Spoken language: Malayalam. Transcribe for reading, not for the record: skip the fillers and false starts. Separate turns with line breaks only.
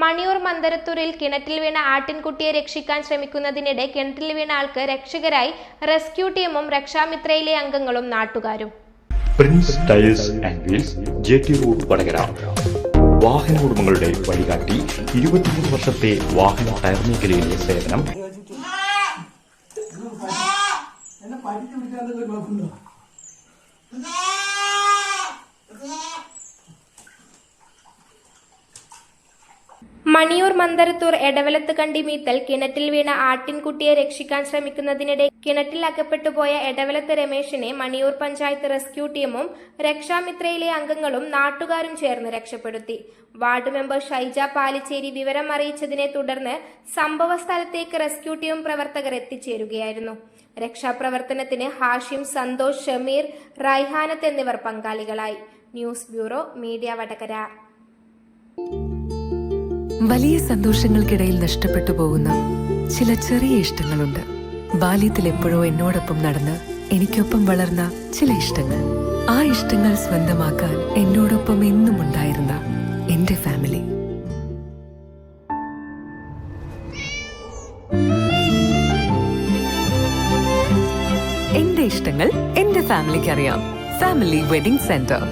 മണിയൂർ മന്ദരത്തൂരിൽ കിണറ്റിൽ വീണ ആട്ടിൻകുട്ടിയെ രക്ഷിക്കാൻ ശ്രമിക്കുന്നതിനിടെ കിണറ്റിൽ വീണ ആൾക്ക് രക്ഷകരായി റെസ്ക്യൂ ടീമും രക്ഷാമിത്രയിലെ അംഗങ്ങളും നാട്ടുകാരും.
Prince tyres and wheels, JT road, Vadakara. വാഹന ഉടമകളുടെ വഴികാട്ടി, 23 വർഷത്തെ വാഹന ടയർ മേഖലയിലെ സേവനം.
മണിയൂർ മന്ദരത്തൂർ എടവലത്ത് കണ്ടിമീത്തൽ കിണറ്റിൽ വീണ ആട്ടിൻകുട്ടിയെ രക്ഷിക്കാൻ ശ്രമിക്കുന്നതിനിടെ കിണറ്റിൽ അകപ്പെട്ടുപോയ എടവലത്ത് രമേശിനെ മണിയൂർ പഞ്ചായത്ത് റെസ്ക്യൂ ടീമും രക്ഷാമിത്രയിലെ അംഗങ്ങളും നാട്ടുകാരും ചേർന്ന് രക്ഷപ്പെടുത്തി. വാർഡ് മെമ്പർ ഷൈജ പാലിച്ചേരി വിവരം അറിയിച്ചതിനെ തുടർന്ന് സംഭവ സ്ഥലത്തേക്ക് റെസ്ക്യൂ ടീം പ്രവർത്തകർ എത്തിച്ചേരുകയായിരുന്നു. രക്ഷാപ്രവർത്തനത്തിന് ഹാഷിം, സന്തോഷ്, ഷമീർ, റൈഹാനത്ത് എന്നിവർ പങ്കാളികളായി. News bureau, media, Vadakara.
വലിയ സന്തോഷങ്ങൾക്കിടയിൽ നഷ്ടപ്പെട്ടു പോകുന്ന ചില ചെറിയ ഇഷ്ടങ്ങളുണ്ട്. ബാല്യത്തിൽ എപ്പോഴോ എന്നോടൊപ്പം നടന്ന് എനിക്കൊപ്പം വളർന്ന ചില ഇഷ്ടങ്ങൾ. ആ ഇഷ്ടങ്ങൾ സ്വന്തമാക്കാൻ എന്നോടൊപ്പം എന്നും ഉണ്ടായിരുന്ന എന്റെ ഫാമിലി. എന്റെ ഇഷ്ടങ്ങൾ എന്റെ ഫാമിലിക്ക് അറിയാം. Family wedding centre.